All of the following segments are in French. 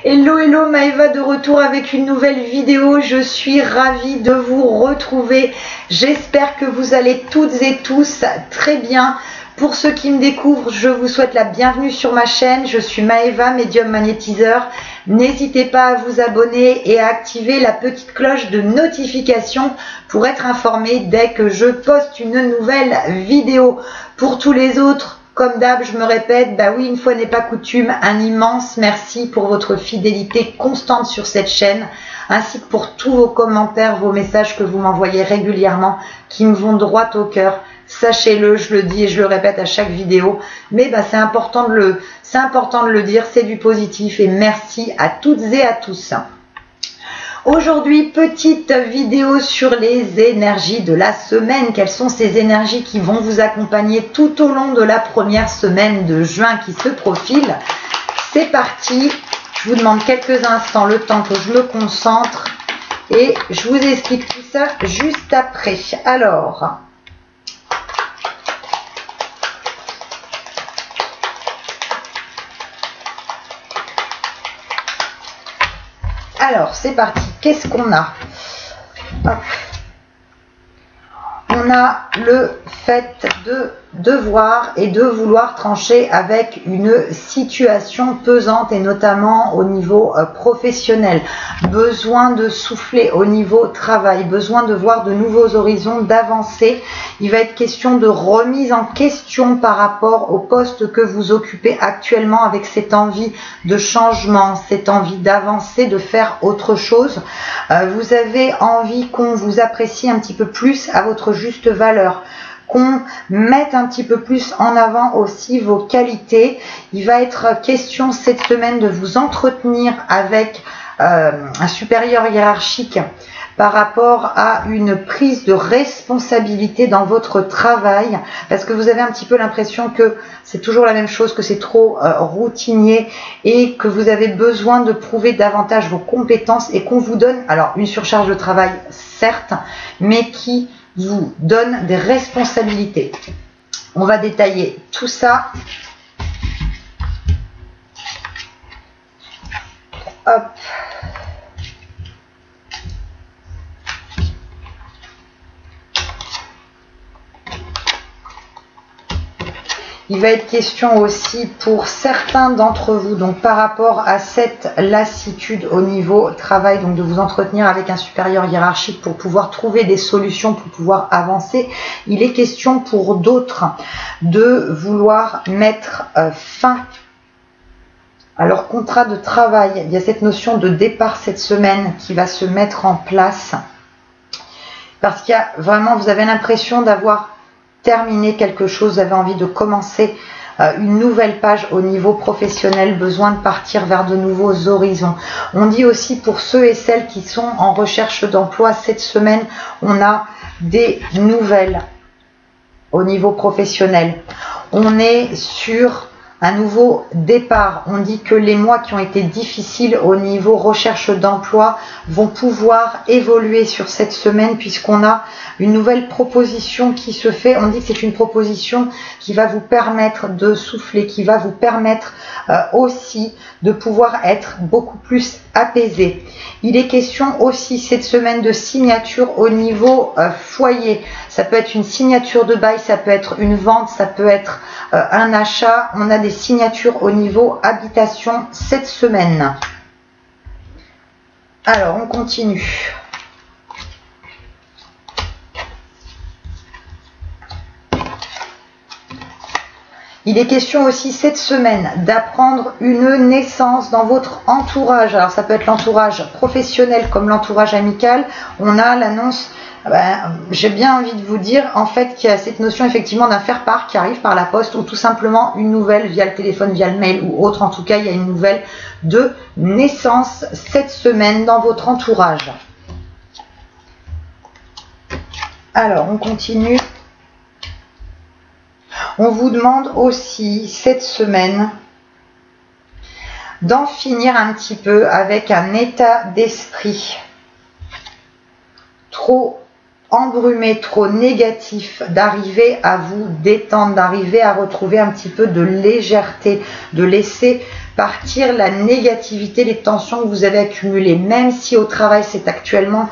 Hello, hello, Maëva de retour avec une nouvelle vidéo. Je suis ravie de vous retrouver. J'espère que vous allez toutes et tous très bien. Pour ceux qui me découvrent, je vous souhaite la bienvenue sur ma chaîne. Je suis Maëva, médium magnétiseur. N'hésitez pas à vous abonner et à activer la petite cloche de notification pour être informé dès que je poste une nouvelle vidéo. Pour tous les autres, comme d'hab, je me répète, bah oui, une fois n'est pas coutume, un immense merci pour votre fidélité constante sur cette chaîne, ainsi que pour tous vos commentaires, vos messages que vous m'envoyez régulièrement, qui me vont droit au cœur. Sachez-le, je le dis et je le répète à chaque vidéo, mais bah, c'est important de le dire, c'est du positif et merci à toutes et à tous. Aujourd'hui, petite vidéo sur les énergies de la semaine. Quelles sont ces énergies qui vont vous accompagner tout au long de la première semaine de juin qui se profile? C'est parti. Je vous demande quelques instants, le temps que je me concentre et je vous explique tout ça juste après. Alors, c'est parti. Qu'est-ce qu'on a? Hop. On a le fait de devoir et de vouloir trancher avec une situation pesante et notamment au niveau professionnel. Besoin de souffler au niveau travail, besoin de voir de nouveaux horizons, d'avancer. Il va être question de remise en question par rapport au poste que vous occupez actuellement avec cette envie de changement, cette envie d'avancer, de faire autre chose. Vous avez envie qu'on vous apprécie un petit peu plus à votre juste valeur, qu'on mette un petit peu plus en avant aussi vos qualités. Il va être question cette semaine de vous entretenir avec un supérieur hiérarchique par rapport à une prise de responsabilité dans votre travail, parce que vous avez un petit peu l'impression que c'est toujours la même chose, que c'est trop routinier et que vous avez besoin de prouver davantage vos compétences et qu'on vous donne, alors une surcharge de travail certes, mais qui vous donne des responsabilités. On va détailler tout ça. Hop. Il va être question aussi pour certains d'entre vous, donc par rapport à cette lassitude au niveau travail, donc de vous entretenir avec un supérieur hiérarchique pour pouvoir trouver des solutions, pour pouvoir avancer. Il est question pour d'autres de vouloir mettre fin à leur contrat de travail. Il y a cette notion de départ cette semaine qui va se mettre en place parce qu'il y a vraiment, vous avez l'impression d'avoir terminer quelque chose, vous avez envie de commencer une nouvelle page au niveau professionnel, besoin de partir vers de nouveaux horizons. On dit aussi pour ceux et celles qui sont en recherche d'emploi, cette semaine, on a des nouvelles au niveau professionnel. On est sur un nouveau départ. On dit que les mois qui ont été difficiles au niveau recherche d'emploi vont pouvoir évoluer sur cette semaine puisqu'on a une nouvelle proposition qui se fait. On dit que c'est une proposition qui va vous permettre de souffler, qui va vous permettre aussi de pouvoir être beaucoup plus apaisé. Il est question aussi cette semaine de signature au niveau foyer. Ça peut être une signature de bail, ça peut être une vente, ça peut être un achat. On a des signatures au niveau habitation cette semaine. Alors, on continue. Il est question aussi cette semaine d'apprendre une naissance dans votre entourage. Alors ça peut être l'entourage professionnel comme l'entourage amical. On a l'annonce, j'ai bien envie de vous dire en fait qu'il y a cette notion effectivement d'un faire-part qui arrive par la poste ou tout simplement une nouvelle via le téléphone, via le mail ou autre. En tout cas, il y a une nouvelle de naissance cette semaine dans votre entourage. Alors, on continue. On vous demande aussi cette semaine d'en finir un petit peu avec un état d'esprit trop embrumé, trop négatif, d'arriver à vous détendre, d'arriver à retrouver un petit peu de légèreté, de laisser partir la négativité, les tensions que vous avez accumulées. Même si au travail c'est actuellement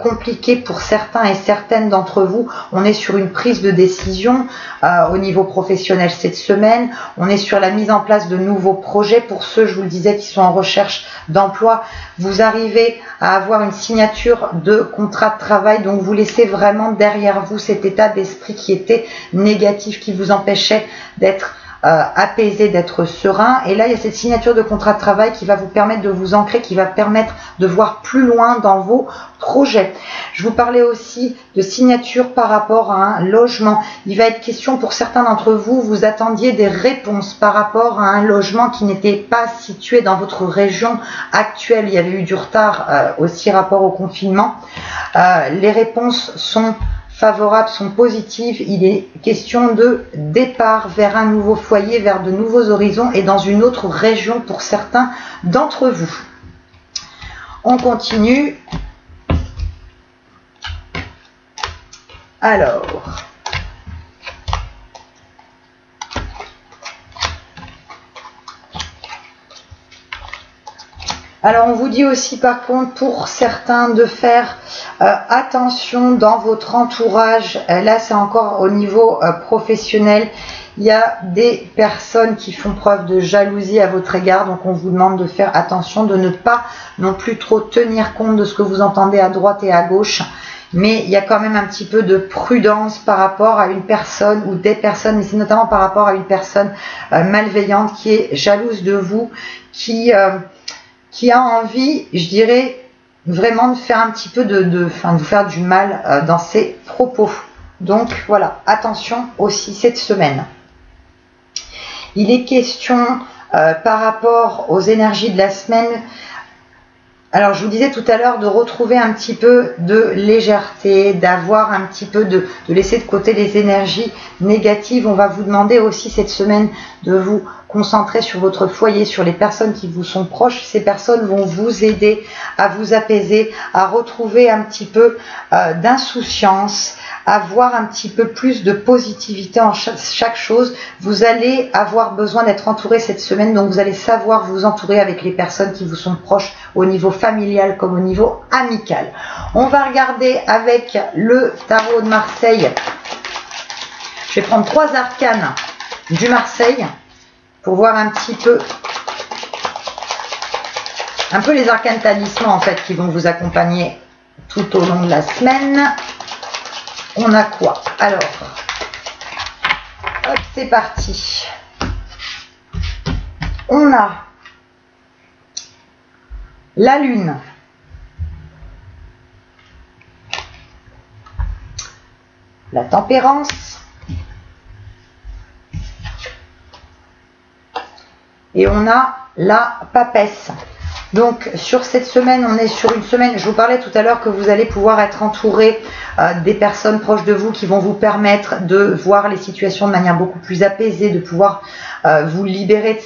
compliqué pour certains et certaines d'entre vous, on est sur une prise de décision au niveau professionnel cette semaine. On est sur la mise en place de nouveaux projets. Pour ceux, je vous le disais, qui sont en recherche d'emploi, vous arrivez à avoir une signature de contrat de travail. Donc vous laissez vraiment derrière vous cet état d'esprit qui était négatif, qui vous empêchait d'être apaisé, d'être serein. Et là, il y a cette signature de contrat de travail qui va vous permettre de vous ancrer, qui va permettre de voir plus loin dans vos projets. Je vous parlais aussi de signature par rapport à un logement. Il va être question pour certains d'entre vous, vous attendiez des réponses par rapport à un logement qui n'était pas situé dans votre région actuelle. Il y avait eu du retard aussi rapport au confinement. Les réponses sont favorables, sont positives. Il est question de départ vers un nouveau foyer, vers de nouveaux horizons et dans une autre région pour certains d'entre vous. On continue. Alors on vous dit aussi par contre pour certains de faire attention dans votre entourage. Là c'est encore au niveau professionnel. Il y a des personnes qui font preuve de jalousie à votre égard, donc on vous demande de faire attention, de ne pas non plus trop tenir compte de ce que vous entendez à droite et à gauche. Mais il y a quand même un petit peu de prudence par rapport à une personne ou des personnes, mais c'est notamment par rapport à une personne malveillante qui est jalouse de vous, qui a envie, je dirais, vraiment de faire un petit peu de vous faire du mal dans ses propos. Donc voilà, attention aussi cette semaine. Il est question par rapport aux énergies de la semaine. Alors, je vous disais tout à l'heure de retrouver un petit peu de légèreté, d'avoir un petit peu de laisser de côté les énergies négatives. On va vous demander aussi cette semaine de vous concentrer sur votre foyer, sur les personnes qui vous sont proches. Ces personnes vont vous aider à vous apaiser, à retrouver un petit peu d'insouciance, avoir un petit peu plus de positivité en chaque chose. Vous allez avoir besoin d'être entouré cette semaine, donc vous allez savoir vous entourer avec les personnes qui vous sont proches au niveau familial comme au niveau amical. On va regarder avec le tarot de Marseille. Je vais prendre 3 arcanes du Marseille pour voir un petit peu les arcanes talismans en fait qui vont vous accompagner tout au long de la semaine. On a quoi? Alors, hop, c'est parti. On a la lune, la tempérance, et on a la papesse. Donc sur cette semaine, on est sur une semaine, je vous parlais tout à l'heure que vous allez pouvoir être entouré des personnes proches de vous qui vont vous permettre de voir les situations de manière beaucoup plus apaisée, de pouvoir vous libérer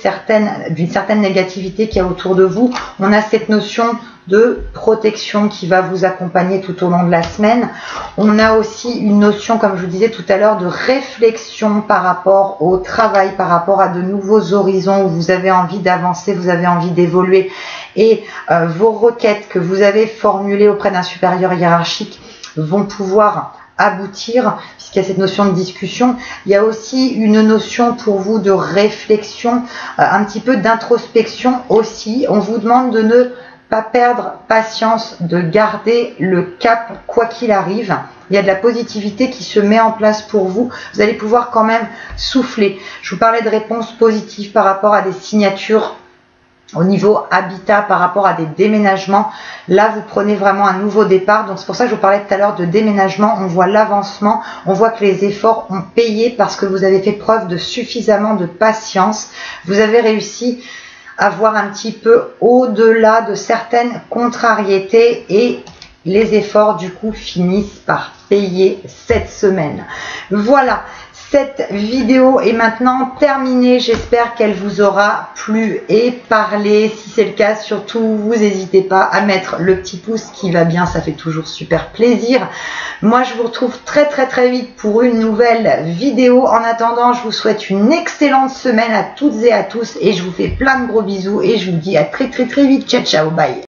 d'une certaine négativité qu'il y a autour de vous. On a cette notion de protection qui va vous accompagner tout au long de la semaine. On a aussi une notion, comme je vous disais tout à l'heure, de réflexion par rapport au travail, par rapport à de nouveaux horizons où vous avez envie d'avancer, vous avez envie d'évoluer. Et vos requêtes que vous avez formulées auprès d'un supérieur hiérarchique vont pouvoir aboutir, puisqu'il y a cette notion de discussion. Il y a aussi une notion pour vous de réflexion, un petit peu d'introspection aussi. On vous demande de ne pas perdre patience, de garder le cap quoi qu'il arrive. Il y a de la positivité qui se met en place pour vous. Vous allez pouvoir quand même souffler. Je vous parlais de réponses positives par rapport à des signatures au niveau habitat, par rapport à des déménagements. Là, vous prenez vraiment un nouveau départ. Donc, c'est pour ça que je vous parlais tout à l'heure de déménagement. On voit l'avancement. On voit que les efforts ont payé parce que vous avez fait preuve de suffisamment de patience. Vous avez réussi à voir un petit peu au-delà de certaines contrariétés et les efforts, du coup, finissent par payer cette semaine. Voilà. Cette vidéo est maintenant terminée. J'espère qu'elle vous aura plu et parlé. Si c'est le cas, surtout, vous n'hésitez pas à mettre le petit pouce qui va bien. Ça fait toujours super plaisir. Moi, je vous retrouve très vite pour une nouvelle vidéo. En attendant, je vous souhaite une excellente semaine à toutes et à tous. Et je vous fais plein de gros bisous. Et je vous dis à très vite. Ciao, ciao, bye.